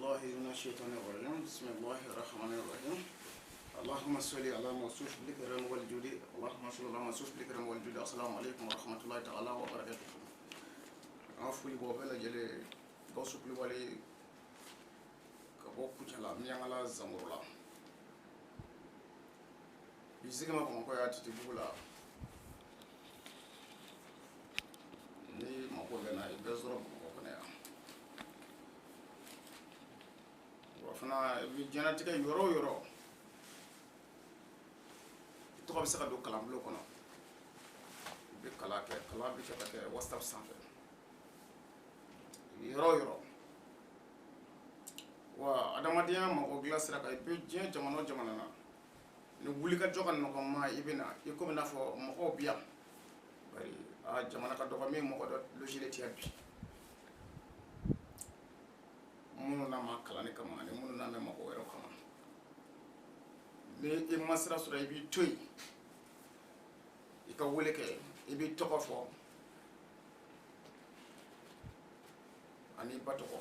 بالله من الشيطان الرجيم بسم الله الرحمن الرحيم اللهم صل على موصوف بالكرم والجود اللهم صل على موصوف بالكرم والجود السلام عليكم ورحمة الله تعالى وبركاته عفوا بوبلا جل غوسو بلوالي كبوكو جلا ميانغلا زمورلا يزيغما كونكو ياتي بولا ni mako bena ibezoro ko ne fana bi janatika yoro to ko bisa ka do kalam lo kono be kala bi ke whatsapp sanfɛ yoro wa adamadenya mako glasira ka be jɛ jamana na ni wuli ka jokan no ko ma ibina iko na fo mako biya bari a jamana ka dɔgɔ min mɔgɔ dɔ logile tiya bi minnu n'a ma kalan kama ani minnu n'a mɛ mɔgɔ wɛrɛ kama ni i ma sira sɔrɔ i b'i to yen i ka wele kɛ i b'i tɔgɔ fɔ ani ba tɔgɔ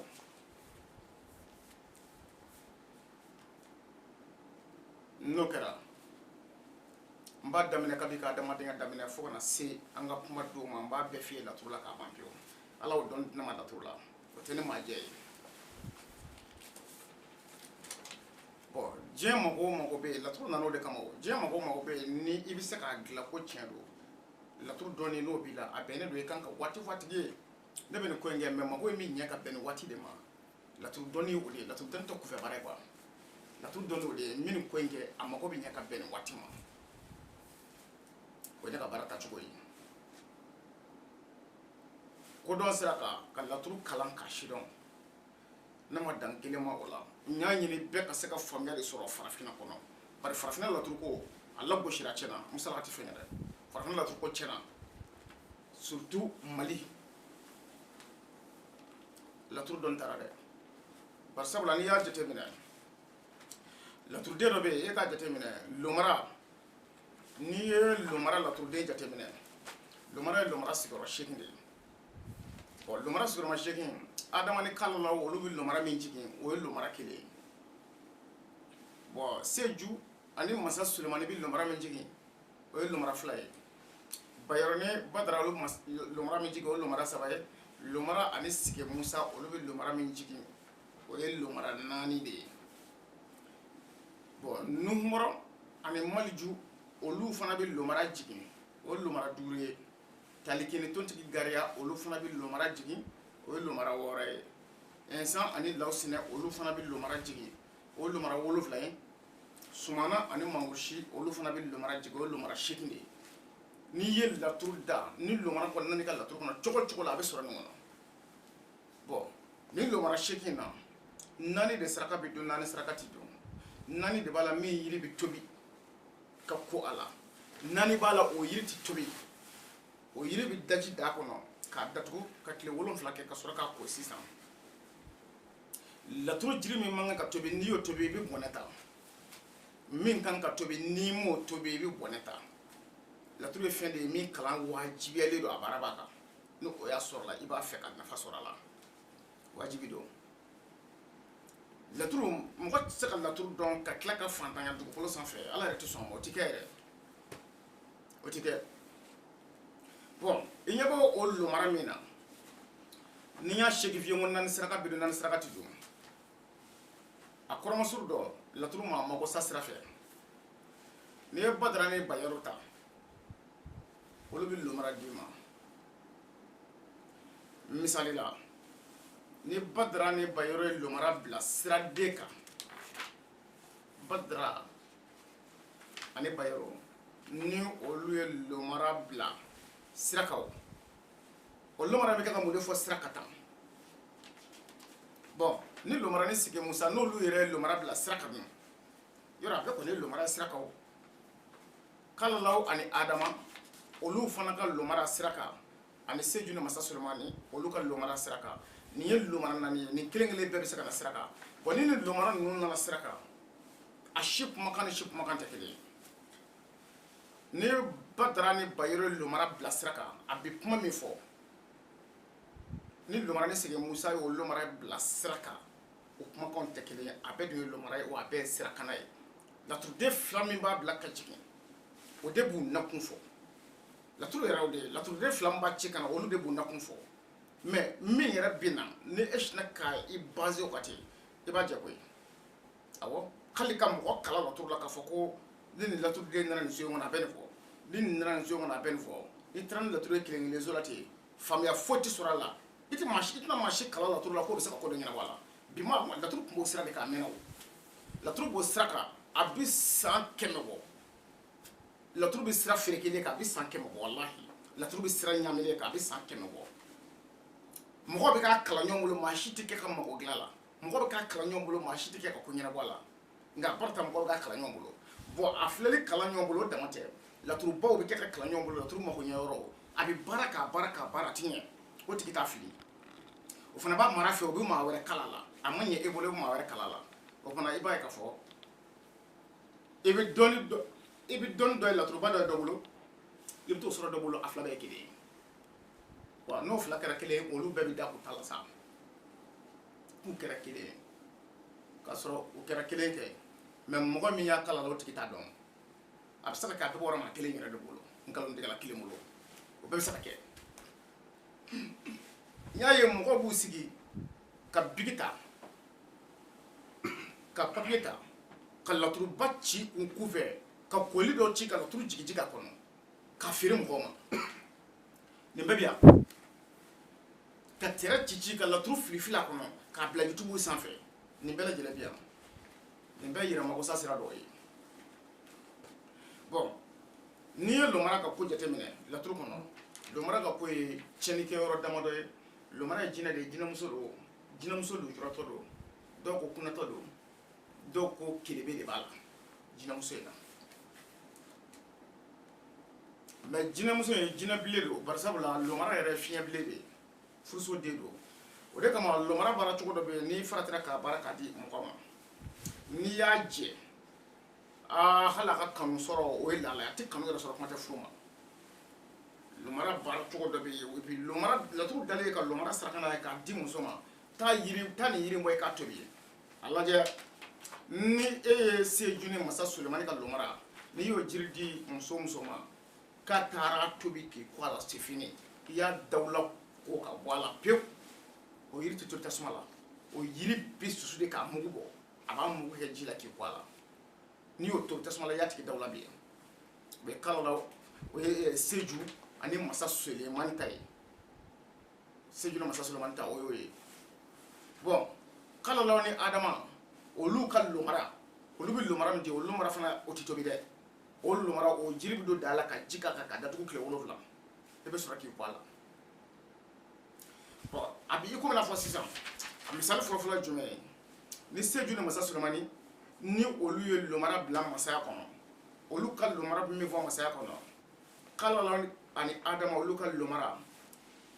n'o kɛra n b'a daminɛ kabi ka adamadenya daminɛ fo kana se an ka kuma dɔw ma n b'a bɛɛ f'i ye laturu la k'a ban pewu ala o dɔn ne ma laturu la o tɛ ne maa jɛ ye bɔn diɲɛ mago bɛ yen laturu nana o de kama o diɲɛ mago bɛ yen ni i bɛ se k'a dilan ko tiɲɛ don laturu dɔnni n'o b'i la a bɛnnen don i kan ka waati fɔ a tigi ye ne bɛ nin ko in kɛ mɛ mago in bɛ ɲɛ ka bɛn nin waati de ma laturu dɔnni ye o de ye laturu dɔnni tɛ kɔfɛ baara ye quoi laturu dɔnni o de ye n bɛ nin ko in kɛ a mago bɛ ɲɛ ka bɛn nin waati ma. o ye ne ka baara tacogo ye kodɔn sera ka laturu kalan ka sidɔn ne ma dan kelen ma o la n y'a ɲini bɛɛ ka se ka faamuya de sɔrɔ farafinna kɔnɔ bari farafinna laturu ko a lagosira tiɲɛna musala tɛ fɛn ye dɛ farafinna laturu ko tiɲɛna surtout mali laturu dɔn tara dɛ bari sabula n'i y'a jateminɛ laturuden dɔ bɛ yen e k'a jateminɛ lomara n'i ye lomara laturuden jateminɛ lomara ye lomara sigiyɔrɔ 8 de ye bon lomara sigiyɔrɔ 8 adama ni kalalaw olu bɛ lomara min jigin o ye lomara 1 ye bon seju ani masa sulemani bɛ lomara min jigin o ye lomara 2 ye bayero ni badara olu lomara min jigin o ye lomara 3 ye lomara ani sigi musa olu bɛ lomara min jigin o ye lomara 4 de ye bon nuhumɔrɔ ani maliju olu fana bɛ lomara jigin o lomara 5 ye talikini tontigi gariya olu fana bɛ lomara jigin o ye lomara 6 ye insan ani lawsinɛ olu fana bɛ lomara jigin o lomara 7 ye sumana ani mangusi olu fana bɛ lomara jigin o lomara 8 de ye n'i ye laturu da ni lomara kɔnɔ n'i ka laturu kɔnɔ cogo la a bɛ sɔrɔ nin kɔnɔ bon ni lomara 8 na 4 de saraka bɛ don 4 saraka tɛ don 4 de b'a la min yiri bɛ tobi ka ko a la 4 b'a la o yiri tɛ tobi o yiri bɛ daji da kɔnɔ k'a datugu ka tile 7 kɛ ka sɔrɔ k'a ko sisan laturu jiri min man kan ka tobi n'i y'o tobi i bɛ bɔnɛ ta min kan ka tobi n'i m'o tobi i bɛ bɔnɛ ta laturu ye fɛn de ye min kalan wajibiyalen don a baara b'a kan ni o y'a sɔrɔ la i b'a fɛ ka nafa sɔrɔ a la wajibi don laturu mɔgɔ tɛ se ka laturu dɔn ka tila ka fantanya dugukolo sanfɛ ala yɛrɛ tɛ sɔn ma o tɛ kɛ yɛrɛ o tɛ kɛ bon i ɲɛ b'o o lomara min na ni y'a segi f'i ye ko 4 saraka bɛ don 4 saraka tɛ don a kɔrɔmasuru dɔ laturu ma mago sa sira fɛ n'i ye badara ni bayero ta olu bɛ lomara d'i ma misali la ni badara ni bayero ye lomara bila sira den kan badara ani bayero ni olu ye lomara bila sira kan o lomara bɛ kɛ ka mun de fɔ sira ka tan bon ni lomara ni sigi musa n'olu yɛrɛ ye lomara bila sira kan yɔrɔ a bɛɛ kɔni ye lomara sira kan kalalaw ani adama olu fana ka lomara sira kan ani seju ni masa sulemani olu ka lomara sira kan nin ye lomara 4 ye nin kelen bɛɛ bɛ se ka na sira kan bon ni nin lomara ninnu nana sira kan a si kumakan ni si kumakan tɛ kelen ye ni badara ni bayero lomara bila sira kan a bɛ kuma min fɔ ni lomara ni sigi musa ye o lomara bila sira kan o kumakanw tɛ kelen ye a bɛɛ dun ye lomara ye wa a bɛɛ ye sirakana ye laturuden fila min b'a bila ka jigin o de b'u nakun fɔ laturu yɛrɛ o de ye laturuden fila min b'a ci ka na olu de b'u nakun fɔ mais min yɛrɛ bɛ na ni e sinna ka i base o kan ten i b'a jɛ koyi awɔ hali ka mɔgɔ kala laturu la k'a fɔ ko ni nin laturuden nana nin so in kɔnɔ a bɛ nin fɔ ni nin nana nin so in kɔnɔ a bɛ nin fɔ n'i taara ni laturu ye kelen kelen so la ten faamuya foyi tɛ sɔrɔ a la i tɛna maa si kala laturu la k'o bɛ se ka ko dɔ ɲɛnabɔ a la bi ma laturu tun b'o sira de k'a mɛnna o laturu b'o sira kan a bɛ san 100 bɔ laturu bɛ sira ferekelen kan a bɛ san 100 bɔ walahi laturu bɛ sira ɲaminen kan a bɛ san 100 bɔ mɔgɔ bɛ k'a kalan ɲɔgɔn bolo maa si tɛ kɛ ka mago dilan a la mɔgɔ bɛ k'a kalan ɲɔgɔn bolo maa si tɛ kɛ ka ko ɲɛnabɔ a la nka barita mɔgɔ bɛ k'a kalan ɲɔgɔn bolo bon a filɛli kalan ɲɔgɔn bolo o dama tɛ laturubaw bɛ kɛ ka kalan ɲɔgɔn bolo laturu mago ɲɛ yɔrɔ a bɛ baara k'a baara a ti ɲɛ o tigi t'a fili o fana b'a mara fɛ o bɛ maa wɛrɛ kala la a ma ɲɛ e bolo i bɛ maa wɛrɛ kala la o fana i b'a ye k'a fɔ i bɛ dɔnni dɔ ye laturuba dɔ ye dɔ bolo i bɛ t'o sɔrɔ dɔ bolo a fila bɛɛ ye kelen ye wa n'o fila kɛra kelen ye olu bɛɛ bɛ da k'u ta la sa k'u kɛra kelen ye k'a sɔrɔ u kɛra kelen kɛ mais mɔgɔ min y'a kala la o tigi t'a dɔn a bɛ se ka kɛ a bɛɛ bɔra maa kelen yɛrɛ de bolo nkalontigɛla kelen bolo o bɛɛ bɛ se ka kɛ n y'a ye mɔgɔw b'u sigi ka bigi ta ka papiye ta ka laturuba ci u ku fɛ ka koli dɔ ci ka laturu jigin a kɔnɔ k'a feere mɔgɔw ma nin bɛɛ bɛ yan ka tɛrɛ ci ka laturu fili a kɔnɔ k'a bila YouTube sanfɛ nin bɛɛ lajɛlen bɛ yan nin bɛɛ yɛrɛmagosa sira dɔ ye bon n'i ye lomara ka ko jateminɛ laturu kɔnɔ lomara ka ko ye tiɲɛnikɛyɔrɔ damadɔ ye lomara ye jinɛ de ye jinɛmuso don jinɛmuso lujuratɔ don dɔw ko kunatɔ don dɔw ko kelebe de b'a la jinɛmuso in na mais jinɛmuso ye jinɛbile don bari sabula lomara yɛrɛ ye fiɲɛbile de ye furuso den don o de kama lomara baara cogo dɔ bɛ yen n'i faratira k'a baara k'a di mɔgɔ ma n'i y'a jɛ hali a ka kanu sɔrɔ o ye laala a tɛ kanu yɛrɛ sɔrɔ kuma tɛ furu ma lomara baara cogo dɔ bɛ yen et puis lomara laturu dalen ka lomara sarakana ye k'a di muso ma taa nin yiri bɔ i k'a tobi a lajɛ ni e ye Seju ni masa Sulemani ka lomara n'i y'o jiri di muso ma k'a taara tobi k'i kɔ a la c'est fini i y'a dawula ko ka bɔ a la pewu o yiri tɛ to tasuma la o yiri bɛ susu de k'a mugu bɔ a b'a mugu kɛ ji la k'i kɔ a la n'i y'o to tasuma la i y'a tigi dawula bi o bɛ kala la o ye Seju ani masa Sulemani ta ye Seju ni masa Sulemani ta o y'o ye bon kalalaw ni Adama olu ka lomara olu bɛ lomara min di o lomara fana o tɛ tobi dɛ o lomara o jiri bɛ don da la ka ji k'a kan ka datugu tile 7 i bɛ sɔrɔ k'i bɔ a la bon a bɛ i komi n'a fɔ sisan a misali fɔlɔfɔlɔ ye jumɛn ye ni Seju ni masa Sulemani ni olu ye lomara bila masaya kɔnɔ olu ka lomara bɛ min fɔ masaya kɔnɔ kalalaw ani Adama olu ka lomara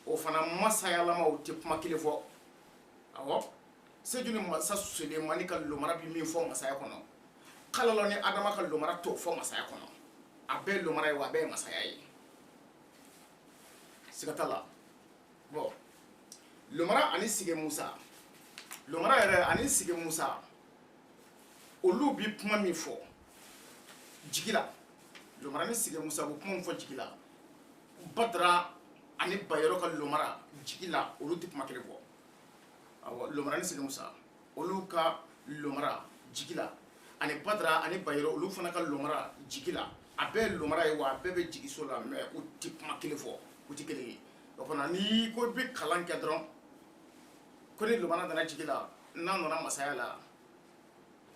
o fana masayalama o tɛ kuma kelen fɔ awɔ Seju ni masa Sulemani ka lomara bɛ min fɔ masaya kɔnɔ kalalaw ni Adama ka lomara t'o fɔ masaya kɔnɔ a bɛɛ ye lomara ye wa a bɛɛ ye masaya ye siga t'a la bon lomara ani Sigi Musa lomara yɛrɛ ani Sigi Musa olu bi kuma min fɔ jigi la lomara ni Sigi Musa bɛ kuma min fɔ jigi la Badara ani Bayero ka lomara jigi la olu tɛ kuma kelen fɔ awɔ lomara ni Sigi Musa olu ka lomara jigi la ani Badara ani Bayero olu fana ka lomara jigi la a bɛɛ ye lomara ye wa a bɛɛ bɛ jigiso la mais u tɛ kuma kelen fɔ u tɛ kelen ye o fana n'i ko i bɛ kalan kɛ dɔrɔn ko ni lomara nana jigi la n'a nana masaya la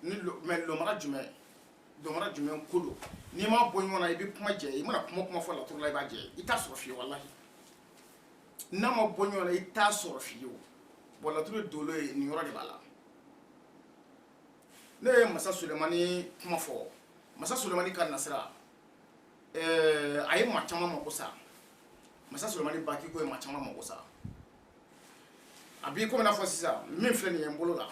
ni mais lomara jumɛn ko don n'i ma bɔ ɲɔgɔn na i bɛ kuma jɛ i mana kuma fɔ laturu la i b'a jɛ i t'a sɔrɔ fiyewu walahi n'a ma bɔ ɲɔgɔn na i t'a sɔrɔ fiyewu bon laturu ye dolo ye nin yɔrɔ de b'a la ne ye masa Sulemani kuma fɔ masa Sulemani ka nasira a ye maa caman mako sa masa Sulemani baki ko ye maa caman mako sa a b'i komi n'a fɔ sisan min filɛ nin ye n bolo la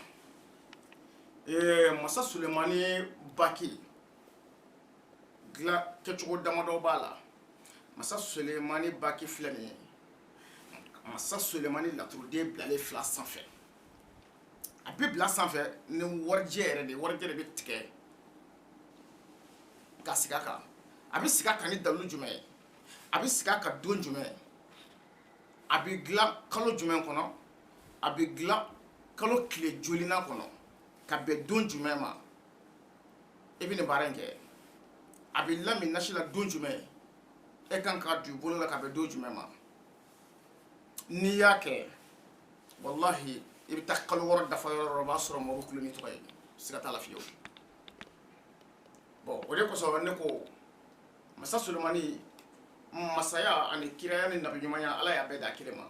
masa Sulemani baki dilan kɛcogo damadɔ b'a la masa Sulemani baki filɛ nin ye masa Sulemani laturuden bilalen 2 sanfɛ a bɛ bila sanfɛ ni warijɛ yɛrɛ de warijɛ de bɛ tigɛ ka sigi a kan a bɛ sigi a kan ni dalilu jumɛn ye a bɛ sigi a kan don jumɛn a bɛ dilan kalo jumɛn kɔnɔ a bɛ dilan kalo tile jolinan kɔnɔ ka bɛn don jumɛn ma e bɛ nin baara in kɛ a bɛ lamin nasi la don jumɛn e kan ka don i bolo la ka bɛn don jumɛn ma n'i y'a kɛ wallahi i bɛ taa kalo wɔɔrɔ dafa yɔrɔ o b'a sɔrɔ mɔgɔw kulo ni tɔgɔ ye siga t'a la fiyewu bon o de kosɔn ne ko masa Sulemani masaya ani kiraya ni nabiɲumanya ala y'a bɛɛ d'a kelen ma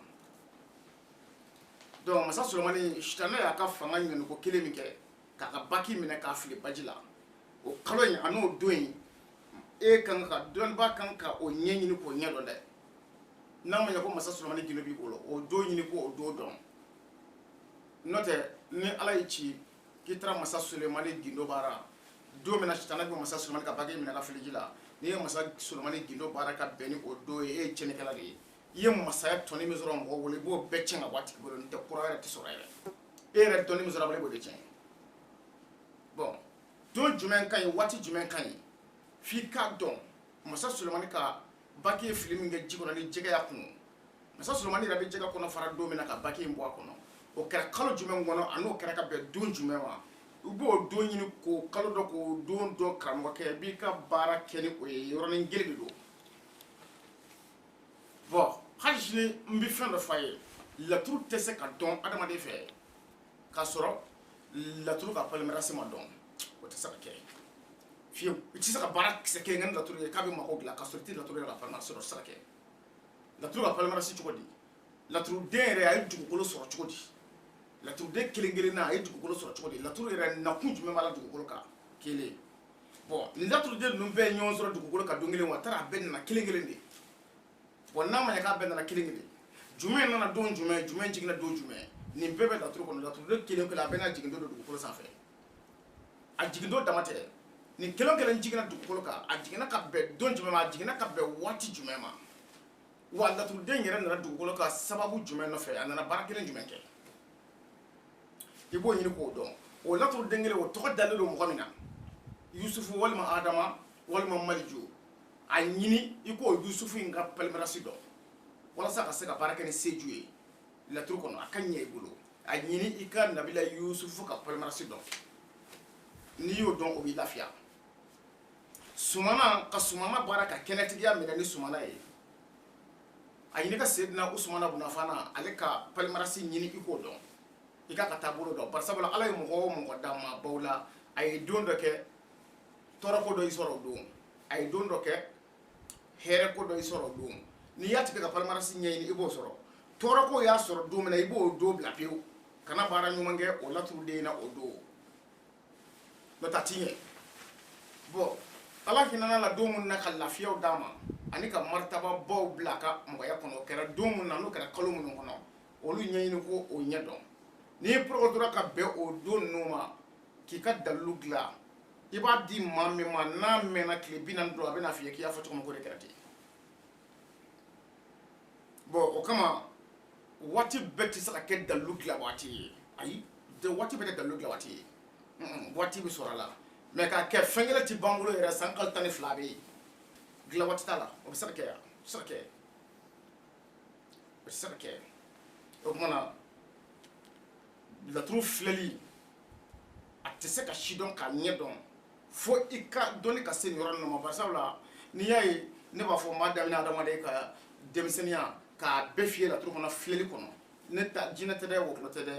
donc masa Sulemani sitanɛ y'a ka fanga ɲiniko kelen min kɛ k'a ka baki minɛ k'a fili baji la o kalo in a n'o don in e kan ka dɔnnibaa kan ka o ɲɛɲini k'o ɲɛdɔn dɛ n'a ma ɲɛ ko masa Sulemani gindo b'i bolo o don ɲini k'o don dɔn n'o tɛ ni ala y'i ci k'i taara masa Sulemani gindo baara don min na sitanɛ bɛ masa Sulemani ka baki minɛ ka fili ji la n'i ye masa Sulemani gindo baara ka bɛn ni o don ye e ye tiɲɛnikɛla de ye i ye masaya tɔni min sɔrɔ mɔgɔ bolo i b'o bɛɛ tiɲɛ ka bɔ a tigi bolo n'o tɛ kura yɛrɛ tɛ sɔrɔ yɛrɛ e yɛrɛ dɔnni min sɔrɔ a bolo i b'o de tiɲɛ bon don jumɛn ka ɲi waati jumɛn ka ɲi f'i k'a dɔn masa Sulemani ka baki ye fili min kɛ ji kɔnɔ ni jɛgɛ y'a kunu masa Sulemani yɛrɛ bɛ jɛgɛ kɔnɔ fara don min na ka baki in bɔ a kɔnɔ o kɛra kalo jumɛn kɔnɔ a n'o kɛra ka bɛn don jumɛn ma u b'o don ɲini k'o kalo dɔ k'o don dɔ karamɔgɔkɛ i b'i ka baara kɛ ni o ye yɔrɔnin kelen de don bon hali sini n bɛ fɛn dɔ f'a ye laturu tɛ se ka dɔn adamaden fɛ k'a sɔrɔ laturu ka palimarasi ma dɔn o tɛ se ka kɛ fiyewu i tɛ se ka baara kisɛ kelen kɛ ni laturu ye k'a bɛ mago dilan k'a sɔrɔ i tɛ laturu yɛrɛ ka palimarasi dɔn o tɛ se ka kɛ laturu ka palimarasi cogo di laturuden yɛrɛ a ye dugukolo sɔrɔ cogo di laturuden kelen kelen na a ye dugukolo sɔrɔ cogo di laturu yɛrɛ nakun jumɛn b'a la dugukolo kan kelen bon nin laturuden ninnu bɛɛ ye ɲɔgɔn sɔrɔ dugukolo kan don kelen wa a taara a bɛɛ nana kelen kelen de bon n'a ma ɲɛ k'a bɛɛ nana kelen kelen jumɛn nana don jumɛn jumɛn jiginna don jumɛn nin bɛɛ bɛ laturu kɔnɔ laturuden kelen kelen a bɛɛ n'a jigin don dugukolo sanfɛ a jigin don dama tɛ nin kelen kelen jiginna dugukolo kan a jiginna ka bɛn don jumɛn ma a jiginna ka bɛn waati jumɛn ma wa laturuden yɛrɛ nana dugukolo kan sababu jumɛn nɔfɛ a nana baara kelen jumɛn kɛ i b'o ɲini k'o dɔn o laturuden kelen o tɔgɔ dalen don mɔgɔ min na Yusufu walima Adama walima Malijo a ɲini i k'o Yusufu in ka palimarasi dɔn walasa ka se ka baara kɛ ni seju ye laturu kɔnɔ a ka ɲɛ i bolo a ɲini i ka nabila Yusufu ka palimarasi dɔn n'i y'o dɔn o b'i lafiya Sumana ka Sumana baara ka kɛnɛtigiya minɛ ni Sumana ye a ɲini ka Seydina Usumana Bunafana ale ka palimarasi ɲini i k'o dɔn i ka taabolo dɔn bari sabula ala ye mɔgɔ o mɔgɔ d'a ma baw la a ye don dɔ kɛ tɔɔrɔko dɔ i sɔrɔ o don a ye don dɔ kɛ hɛrɛko dɔ i sɔrɔ o don n'i y'a tigɛ ka palimarasi ɲɛɲini i b'o sɔrɔ tɔɔrɔko y'a sɔrɔ don min na i b'o don bila pewu kana baara ɲuman kɛ o laturuden na o don n'o tɛ a ti ɲɛ bon ala hinɛna la don min na ka lafiyaw d'a ma ani ka maritaba baw bila a ka mɔgɔya kɔnɔ o kɛra don min na n'o kɛra kalo minnu kɔnɔ olu ɲɛɲini ko o ɲɛ dɔn n'i pɔrɔkotora ka bɛn o don ninnu ma k'i ka dalilu dilan i b'a di maa min ma n'a mɛnna tile 40 dɔrɔn a bɛna f'i ye k'i y'a fɔ cogo min ko de kɛra ten bon o kama waati bɛɛ tɛ se ka kɛ dalilu dilan waati ye ayi waati bɛɛ tɛ dalilu dilan waati ye waati bɛ sɔrɔ a la mais k'a kɛ fɛn kelen tɛ ban bolo yɛrɛ san kalo 12 bɛ yen dilan waati t'a la o bɛ se ka kɛ yan o tɛ se ka kɛ o tɛ se ka kɛ o kuma na laturu filɛli a tɛ se ka si dɔn k'a ɲɛ dɔn fo i ka dɔnni ka se nin yɔrɔ ninnu ma bari sabula n'i y'a ye ne b'a fɔ n b'a daminɛ adamaden ka denmisɛnninya k'a bɛɛ f'i ye laturu kɔnɔ filɛli kɔnɔ ne ta jinɛ tɛ dɛ wɔkulɔ tɛ dɛ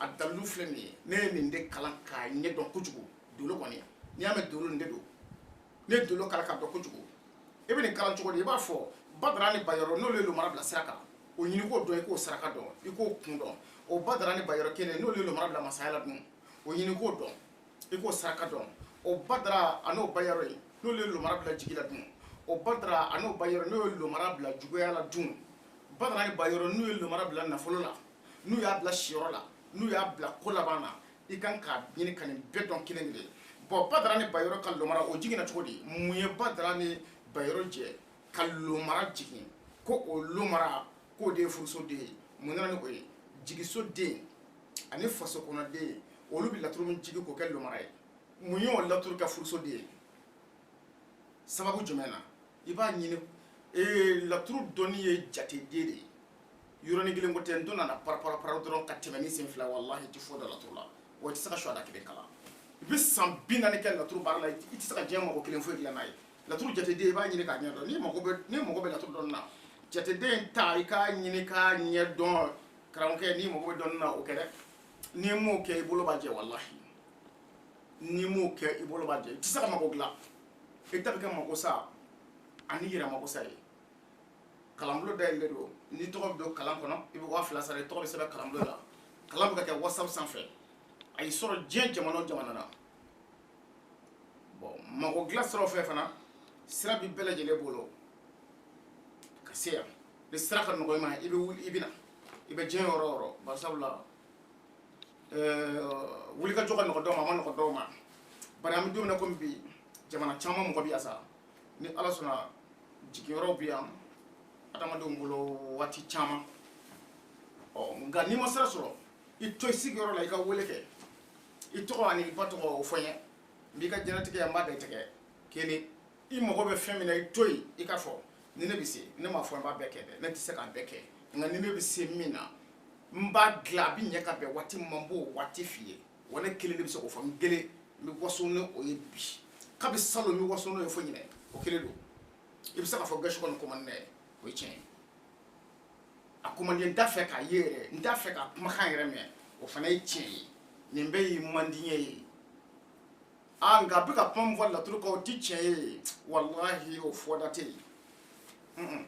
a dalilu filɛ nin ye ne ye nin de kalan k'a ɲɛ dɔn kojugu dolo kɔni n'i y'a mɛn dolo nin de don ne ye dolo kalan k'a dɔn kojugu i bɛ nin kalan cogo di i b'a fɔ Badara ni Bayɔrɔ n'olu ye lomara bila sira kan o ɲini k'o dɔn i k'o saraka dɔn i k'o kun dɔn o Badara ni Bayɔrɔ kelen n'olu ye lomara bila masaya la dun o ɲini k'o dɔn i k'o saraka dɔn o Badara a n'o Bayɔrɔ ye n'olu ye lomara bila jigi la dun o Badara a n'o Bayɔrɔ n'o ye lomara bila juguya la dun Badara ni Bayɔrɔ n'u ye lomara bila nafolo la n'u y'a bila siyɔrɔ la n'u y'a bila ko laban na i kan k'a ɲini ka nin bɛɛ dɔn kelen kelen bon Badara ni Bayɔrɔ ka lomara o jiginna cogo di mun ye Badara ni Bayɔrɔ jɛ ka lomara jigin ko o lomara k'o de ye furuso den ye mun nana ni o ye jigiso den ani faso kɔnɔden olu bɛ laturu min jigi k'o kɛ lomara ye mun y'o laturu ka furusoden ye sababu jumɛn na i b'a ɲini laturu dɔnni ye jateden de ye yɔrɔnin kelen ko tɛ n don nana para dɔrɔn ka tɛmɛ ni sen fila wallahi i tɛ foyi dɔn laturu la wa i tɛ se ka suhada kelen kalan i bɛ san 40 kɛ laturu baara la i tɛ se ka diɲɛ mɔgɔ kelen foyi dilan n'a ye laturu jateden i b'a ɲini k'a ɲɛ dɔn n'i mago bɛ laturu dɔnni na jateden ta i k'a ɲini k'a ɲɛ dɔn karamɔgɔkɛ n'i mago bɛ dɔnni na o kɛ dɛ n'i m'o kɛ i bolo b'a jɛ wallahi n'i m'o kɛ i bolo b'a jɛ i tɛ se ka mago dilan i ta bɛ kɛ mago sa ani yɛrɛ mago sa ye kalanbulon dayɛlɛlen don n'i tɔgɔ bɛ don kalan kɔnɔ i bɛ 2000 sara i tɔgɔ bɛ sɛbɛn kalanbulon la kalan bɛ ka kɛ whatsapp sanfɛ a y'i sɔrɔ diɲɛ jamana o jamana na bon mago dilan siraw fɛ fana sira bɛ bɛɛ lajɛlen bolo ka se yan ni sira ka nɔgɔ i ma i bɛ wuli i bɛ na i bɛ diɲɛ yɔrɔ o yɔrɔ bari sabula wulikajɔ ka nɔgɔ dɔw ma a ma nɔgɔ dɔw ma bari an bɛ don min na komi bi jamana caman mɔgɔ bɛ yan sa ni ala sɔnna jigiyɔrɔw bɛ yan adamadenw bolo waati caman nka n'i ma sira sɔrɔ i to i sigiyɔrɔ la i ka wele kɛ i tɔgɔ ani i ba tɔgɔ o fɔ n ye n b'i ka diɲɛlatigɛ yan n b'a da i tɛgɛ kelen i mago bɛ fɛn min na i to yen i ka fɔ ni ne bɛ se ne m'a fɔ n b'a bɛɛ kɛ dɛ ne tɛ se k'a bɛɛ kɛ nka ni ne bɛ se min na n b'a dilan a bɛ ɲɛ ka bɛn waati min ma n b'o waati f'i ye wa ne kelen de bɛ se k'o fɔ n kelen n bɛ waso ni o ye bi kabi salon n bɛ waso n'o ye fo ɲinɛ o kelen don i bɛ se k'a fɔ gasi kɔni komandi dɛ o ye tiɲɛ ye a komandi n t'a fɛ k'a ye yɛrɛ n t'a fɛ ka kumakan yɛrɛ mɛn o fana ye tiɲɛ ye nin bɛɛ y'i mandiɲɛ ye nka a bɛ ka kuma min fɔ laturu kan o tɛ tiɲɛ ye wallahi o fɔda tɛ yen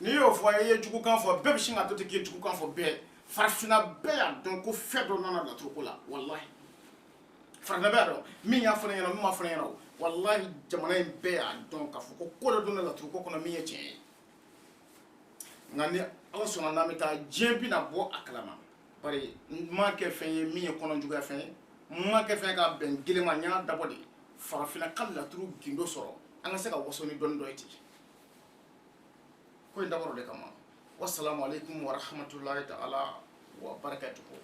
n'i y'o fɔ i ye jugukan fɔ bɛɛ bɛ sin ka to ten k'i ye jugukan fɔ bɛɛ farafinna bɛɛ y'a dɔn ko fɛn dɔ nana laturu ko la wallahi farafinna bɛɛ y'a dɔn min y'a fɔ ne ɲɛna min m'a fɔ ne ɲɛna wallahi jamana in bɛɛ y'a dɔn k'a fɔ ko dɔ donna laturu ko kɔnɔ min ye tiɲɛ ye nka ni ala sɔnna n'an bɛ taa diɲɛ bɛna bɔ a kalama bari n ma kɛ fɛn ye min ye kɔnɔjuguya fɛn ye n ma kɛ fɛn ka bɛn kelen ma n y'a dabɔ de farafinna ka laturu gindo sɔrɔ an ka se ka waso ni dɔnni dɔ ye ten ko in dabɔra o de kama wassalamu alaikum warahmatullahi ta'ala wa barakatuhu